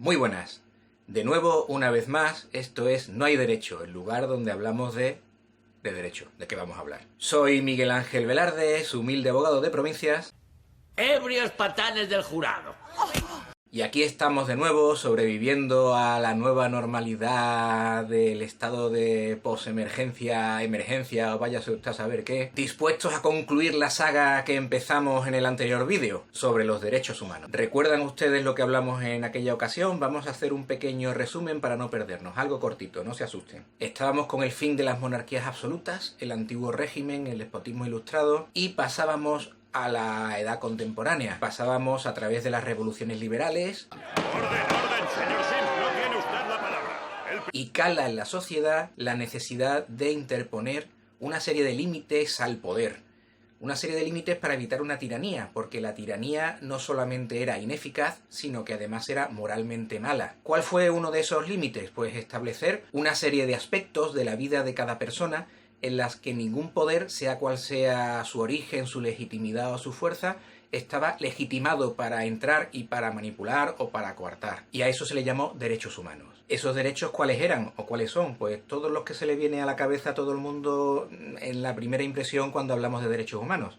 Muy buenas. De nuevo, una vez más, esto es No hay derecho, el lugar donde hablamos de derecho. ¿De qué vamos a hablar? Soy Miguel Ángel Velarde, su humilde abogado de provincias. ¡Ebrios patanes del jurado! Y aquí estamos de nuevo, sobreviviendo a la nueva normalidad del estado de posemergencia, emergencia, o váyase usted a saber qué, dispuestos a concluir la saga que empezamos en el anterior vídeo sobre los derechos humanos. ¿Recuerdan ustedes lo que hablamos en aquella ocasión? Vamos a hacer un pequeño resumen para no perdernos, algo cortito, no se asusten. Estábamos con el fin de las monarquías absolutas, el antiguo régimen, el despotismo ilustrado, y pasábamos a la edad contemporánea. Pasábamos a través de las revoluciones liberales. ¡Orden, señor Sims! No tiene usted la palabra. Y cala en la sociedad la necesidad de interponer una serie de límites al poder. Una serie de límites para evitar una tiranía, porque la tiranía no solamente era ineficaz, sino que además era moralmente mala. ¿Cuál fue uno de esos límites? Pues establecer una serie de aspectos de la vida de cada persona en las que ningún poder, sea cual sea su origen, su legitimidad o su fuerza, estaba legitimado para entrar y para manipular o para coartar. Y a eso se le llamó derechos humanos. ¿Esos derechos cuáles eran o cuáles son? Pues todos los que se le viene a la cabeza a todo el mundo en la primera impresión cuando hablamos de derechos humanos.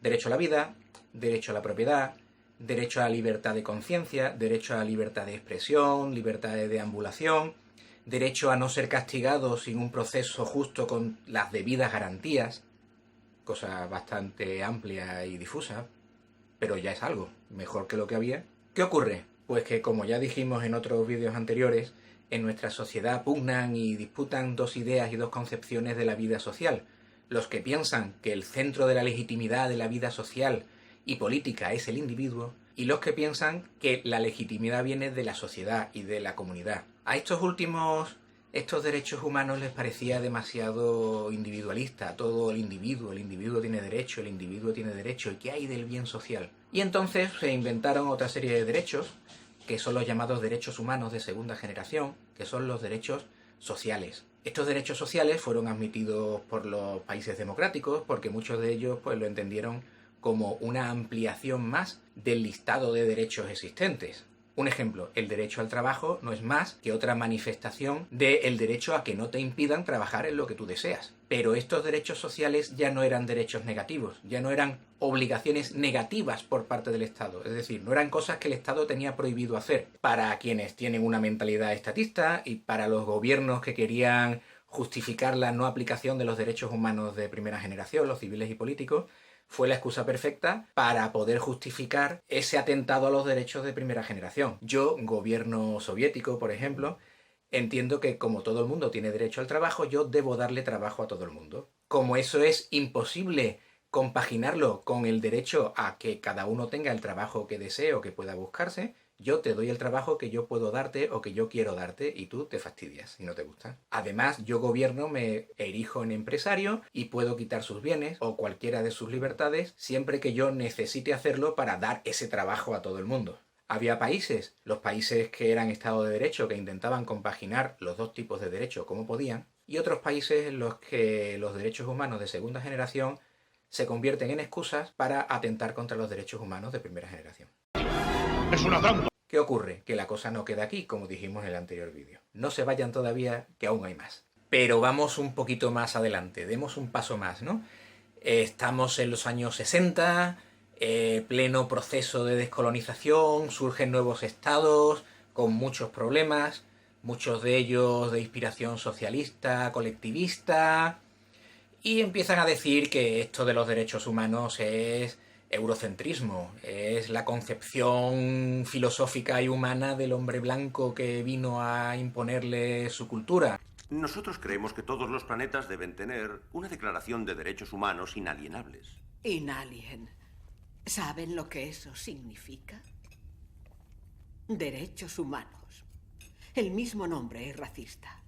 Derecho a la vida, derecho a la propiedad, derecho a la libertad de conciencia, derecho a la libertad de expresión, libertad de deambulación, derecho a no ser castigado sin un proceso justo con las debidas garantías, cosa bastante amplia y difusa, pero ya es algo, mejor que lo que había. ¿Qué ocurre? Pues que, como ya dijimos en otros vídeos anteriores, en nuestra sociedad pugnan y disputan dos ideas y dos concepciones de la vida social. Los que piensan que el centro de la legitimidad de la vida social y política es el individuo, y los que piensan que la legitimidad viene de la sociedad y de la comunidad. A estos últimos, estos derechos humanos les parecía demasiado individualista, todo el individuo tiene derecho, el individuo tiene derecho, ¿y qué hay del bien social? Y entonces se inventaron otra serie de derechos, que son los llamados derechos humanos de segunda generación, que son los derechos sociales. Estos derechos sociales fueron admitidos por los países democráticos, porque muchos de ellos pues lo entendieron como una ampliación más del listado de derechos existentes. Un ejemplo, el derecho al trabajo no es más que otra manifestación del derecho a que no te impidan trabajar en lo que tú deseas. Pero estos derechos sociales ya no eran derechos negativos, ya no eran obligaciones negativas por parte del Estado. Es decir, no eran cosas que el Estado tenía prohibido hacer. Para quienes tienen una mentalidad estatista y para los gobiernos que querían justificar la no aplicación de los derechos humanos de primera generación, los civiles y políticos, fue la excusa perfecta para poder justificar ese atentado a los derechos de primera generación. Yo, gobierno soviético, por ejemplo, entiendo que como todo el mundo tiene derecho al trabajo, yo debo darle trabajo a todo el mundo. Como eso es imposible compaginarlo con el derecho a que cada uno tenga el trabajo que desee o que pueda buscarse, yo te doy el trabajo que yo puedo darte o que yo quiero darte y tú te fastidias y no te gusta. Además, yo gobierno, me erijo en empresario y puedo quitar sus bienes o cualquiera de sus libertades siempre que yo necesite hacerlo para dar ese trabajo a todo el mundo. Había países, los países que eran Estado de Derecho, que intentaban compaginar los dos tipos de derecho como podían, y otros países en los que los derechos humanos de segunda generación se convierten en excusas para atentar contra los derechos humanos de primera generación. ¡Es una trampa! ¿Qué ocurre? Que la cosa no queda aquí, como dijimos en el anterior vídeo. No se vayan todavía, que aún hay más. Pero vamos un poquito más adelante, demos un paso más, ¿no? Estamos en los años 60, pleno proceso de descolonización, surgen nuevos estados con muchos problemas, muchos de ellos de inspiración socialista, colectivista, y empiezan a decir que esto de los derechos humanos es eurocentrismo, es la concepción filosófica y humana del hombre blanco que vino a imponerle su cultura. Nosotros creemos que todos los planetas deben tener una declaración de derechos humanos inalienables. Inalien. ¿Saben lo que eso significa? Derechos humanos. El mismo nombre es racista.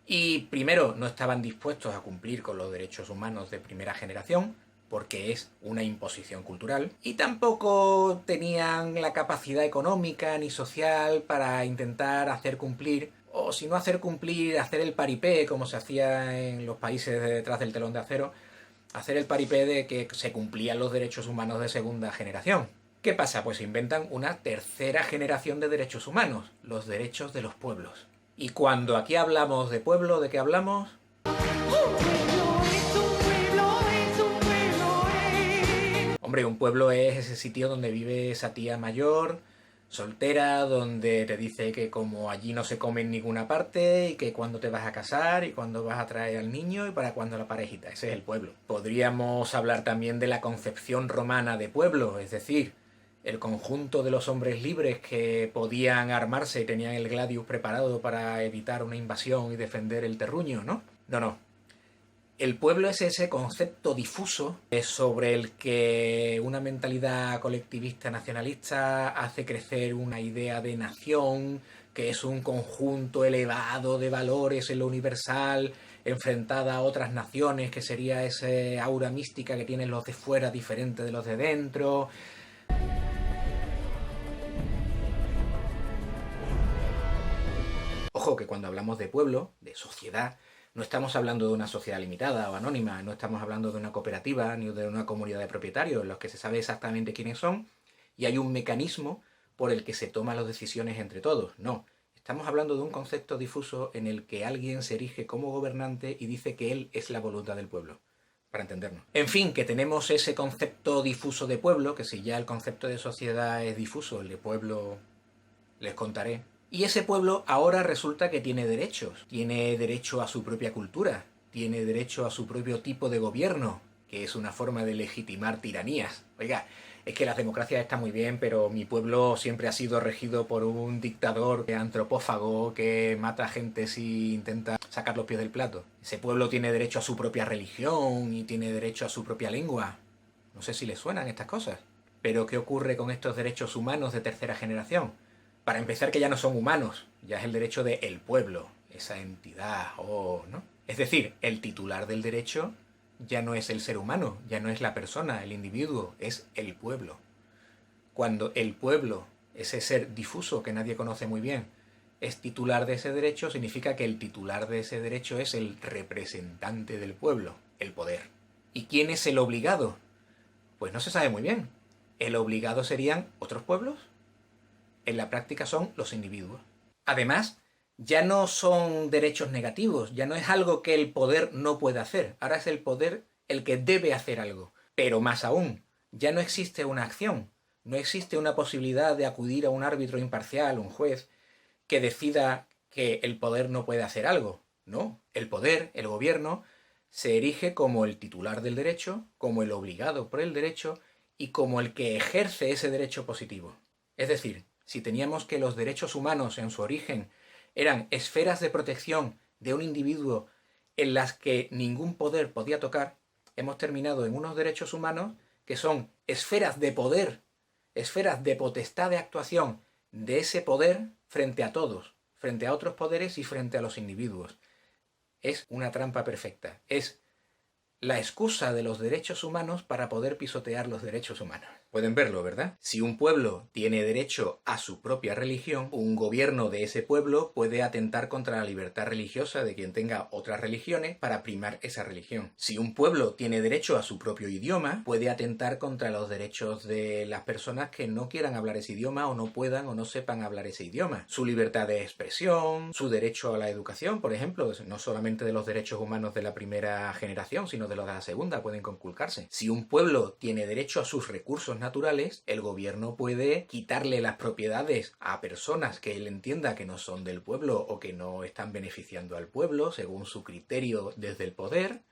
Y primero, no estaban dispuestos a cumplir con los derechos humanos de primera generación, porque es una imposición cultural, y tampoco tenían la capacidad económica ni social para intentar hacer cumplir, o si no hacer cumplir, hacer el paripé, como se hacía en los países detrás del telón de acero, hacer el paripé de que se cumplían los derechos humanos de segunda generación. ¿Qué pasa? Pues inventan una tercera generación de derechos humanos, los derechos de los pueblos. Y cuando aquí hablamos de pueblo, ¿de qué hablamos? Hombre, un pueblo es ese sitio donde vive esa tía mayor, soltera, donde te dice que como allí no se come en ninguna parte, y que cuando te vas a casar, y cuando vas a traer al niño, y para cuando la parejita. Ese es el pueblo. Podríamos hablar también de la concepción romana de pueblo, es decir, el conjunto de los hombres libres que podían armarse y tenían el gladius preparado para evitar una invasión y defender el terruño, ¿no? No. El pueblo es ese concepto difuso sobre el que una mentalidad colectivista nacionalista hace crecer una idea de nación, que es un conjunto elevado de valores en lo universal, enfrentada a otras naciones, que sería esa aura mística que tienen los de fuera diferente de los de dentro. Ojo, que cuando hablamos de pueblo, de sociedad, no estamos hablando de una sociedad limitada o anónima, no estamos hablando de una cooperativa ni de una comunidad de propietarios en los que se sabe exactamente quiénes son y hay un mecanismo por el que se toman las decisiones entre todos. No, estamos hablando de un concepto difuso en el que alguien se erige como gobernante y dice que él es la voluntad del pueblo, para entendernos. En fin, que tenemos ese concepto difuso de pueblo, que si ya el concepto de sociedad es difuso, el de pueblo les contaré. Y ese pueblo ahora resulta que tiene derecho a su propia cultura, tiene derecho a su propio tipo de gobierno, que es una forma de legitimar tiranías. Oiga, es que las democracias están muy bien, pero mi pueblo siempre ha sido regido por un dictador antropófago que mata gente si intenta sacar los pies del plato. Ese pueblo tiene derecho a su propia religión y tiene derecho a su propia lengua. No sé si les suenan estas cosas. Pero ¿qué ocurre con estos derechos humanos de tercera generación? Para empezar, que ya no son humanos, ya es el derecho de el pueblo, esa entidad, ¿no? Es decir, el titular del derecho ya no es el ser humano, ya no es la persona, el individuo, es el pueblo. Cuando el pueblo, ese ser difuso que nadie conoce muy bien, es titular de ese derecho, significa que el titular de ese derecho es el representante del pueblo, el poder. ¿Y quién es el obligado? Pues no se sabe muy bien. ¿El obligado serían otros pueblos? En la práctica son los individuos. Además, ya no son derechos negativos, ya no es algo que el poder no puede hacer, ahora es el poder el que debe hacer algo. Pero más aún, ya no existe una acción, no existe una posibilidad de acudir a un árbitro imparcial, un juez, que decida que el poder no puede hacer algo. No, el poder, el gobierno, se erige como el titular del derecho, como el obligado por el derecho y como el que ejerce ese derecho positivo. Es decir, si teníamos que los derechos humanos en su origen eran esferas de protección de un individuo en las que ningún poder podía tocar, hemos terminado en unos derechos humanos que son esferas de poder, esferas de potestad de actuación de ese poder frente a todos, frente a otros poderes y frente a los individuos. Es una trampa perfecta, es la excusa de los derechos humanos para poder pisotear los derechos humanos. Pueden verlo, ¿verdad? Si un pueblo tiene derecho a su propia religión, un gobierno de ese pueblo puede atentar contra la libertad religiosa de quien tenga otras religiones para primar esa religión. Si un pueblo tiene derecho a su propio idioma, puede atentar contra los derechos de las personas que no quieran hablar ese idioma o no puedan o no sepan hablar ese idioma. Su libertad de expresión, su derecho a la educación, por ejemplo, no solamente de los derechos humanos de la primera generación, sino de los de la segunda pueden conculcarse. Si un pueblo tiene derecho a sus recursos naturales, el gobierno puede quitarle las propiedades a personas que él entienda que no son del pueblo o que no están beneficiando al pueblo según su criterio desde el poder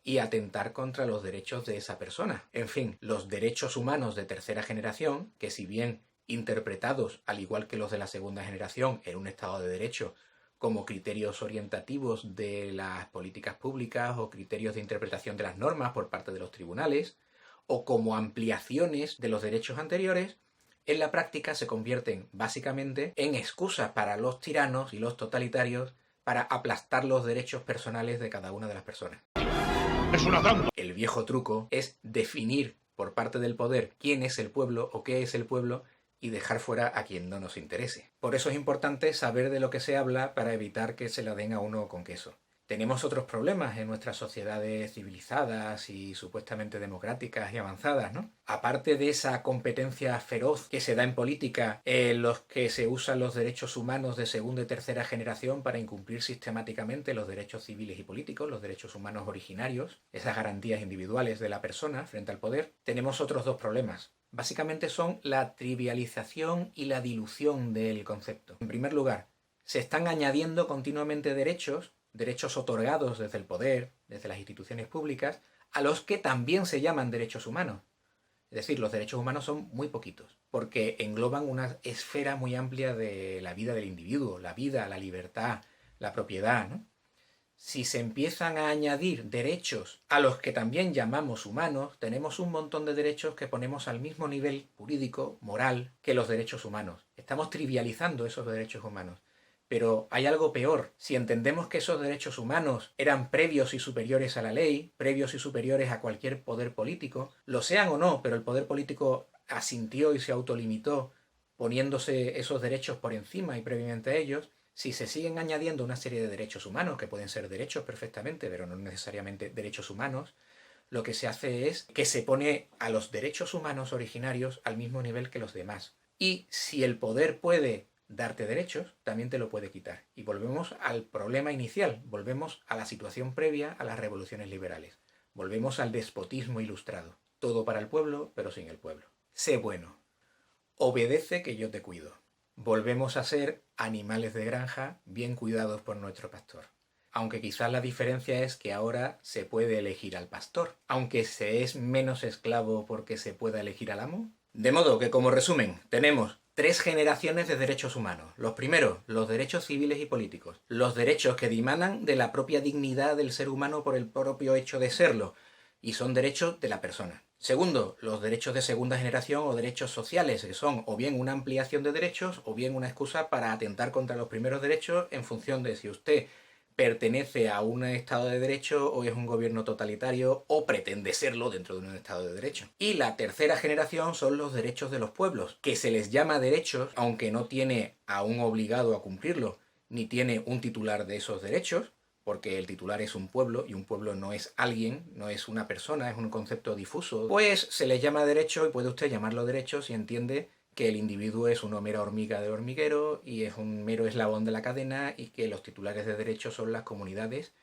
y atentar contra los derechos de esa persona. En fin, los derechos humanos de tercera generación, que si bien interpretados al igual que los de la segunda generación en un Estado de Derecho como criterios orientativos de las políticas públicas o criterios de interpretación de las normas por parte de los tribunales, o como ampliaciones de los derechos anteriores, en la práctica se convierten básicamente en excusas para los tiranos y los totalitarios para aplastar los derechos personales de cada una de las personas. ¡Es una trampa! El viejo truco es definir por parte del poder quién es el pueblo o qué es el pueblo y dejar fuera a quien no nos interese. Por eso es importante saber de lo que se habla para evitar que se la den a uno con queso. tenemos otros problemas en nuestras sociedades civilizadas y supuestamente democráticas y avanzadas, ¿no? Aparte de esa competencia feroz que se da en política, en los que se usan los derechos humanos de segunda y tercera generación para incumplir sistemáticamente los derechos civiles y políticos, los derechos humanos originarios, esas garantías individuales de la persona frente al poder, tenemos otros dos problemas. Básicamente son la trivialización y la dilución del concepto. En primer lugar, se están añadiendo continuamente derechos otorgados desde el poder, desde las instituciones públicas, a los que también se llaman derechos humanos. Es decir, los derechos humanos son muy poquitos, porque engloban una esfera muy amplia de la vida del individuo, la vida, la libertad, la propiedad, ¿no? Si se empiezan a añadir derechos a los que también llamamos humanos, tenemos un montón de derechos que ponemos al mismo nivel jurídico, moral, que los derechos humanos. Estamos trivializando esos derechos humanos. Pero hay algo peor. Si entendemos que esos derechos humanos eran previos y superiores a la ley, previos y superiores a cualquier poder político, lo sean o no, pero el poder político asintió y se autolimitó poniéndose esos derechos por encima y previamente a ellos, si se siguen añadiendo una serie de derechos humanos, que pueden ser derechos perfectamente, pero no necesariamente derechos humanos, lo que se hace es que se pone a los derechos humanos originarios al mismo nivel que los demás. Y si el poder puede darte derechos, también te lo puede quitar. Y volvemos al problema inicial, volvemos a la situación previa a las revoluciones liberales. Volvemos al despotismo ilustrado. Todo para el pueblo, pero sin el pueblo. Sé bueno. Obedece que yo te cuido. Volvemos a ser animales de granja bien cuidados por nuestro pastor. Aunque quizás la diferencia es que ahora se puede elegir al pastor, aunque se es menos esclavo porque se pueda elegir al amo. De modo que, como resumen, tenemos 3 generaciones de derechos humanos. Los primeros, los derechos civiles y políticos. Los derechos que dimanan de la propia dignidad del ser humano por el propio hecho de serlo, y son derechos de la persona. Segundo, los derechos de segunda generación o derechos sociales, que son o bien una ampliación de derechos o bien una excusa para atentar contra los primeros derechos en función de si usted pertenece a un Estado de Derecho o es un gobierno totalitario o pretende serlo dentro de un Estado de Derecho. Y la tercera generación son los derechos de los pueblos, que se les llama derechos, aunque no tiene a un obligado a cumplirlo, ni tiene un titular de esos derechos, porque el titular es un pueblo, y un pueblo no es alguien, no es una persona, es un concepto difuso, pues se les llama derecho y puede usted llamarlo derecho si entiende que el individuo es una mera hormiga de hormiguero y es un mero eslabón de la cadena y que los titulares de derecho son las comunidades.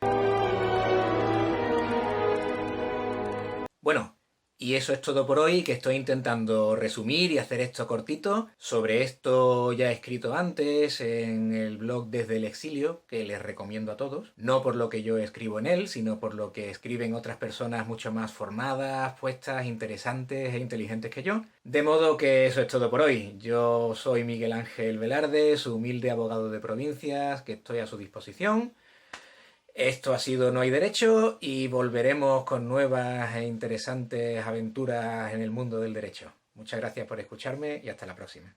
Bueno, y eso es todo por hoy, que estoy intentando resumir y hacer esto cortito. Sobre esto ya he escrito antes en el blog Desde el Exilio, que les recomiendo a todos. No por lo que yo escribo en él, sino por lo que escriben otras personas mucho más formadas, puestas, interesantes e inteligentes que yo. De modo que eso es todo por hoy. Yo soy Miguel Ángel Velarde, su humilde abogado de provincias, que estoy a su disposición. Esto ha sido No hay Derecho y volveremos con nuevas e interesantes aventuras en el mundo del derecho. Muchas gracias por escucharme y hasta la próxima.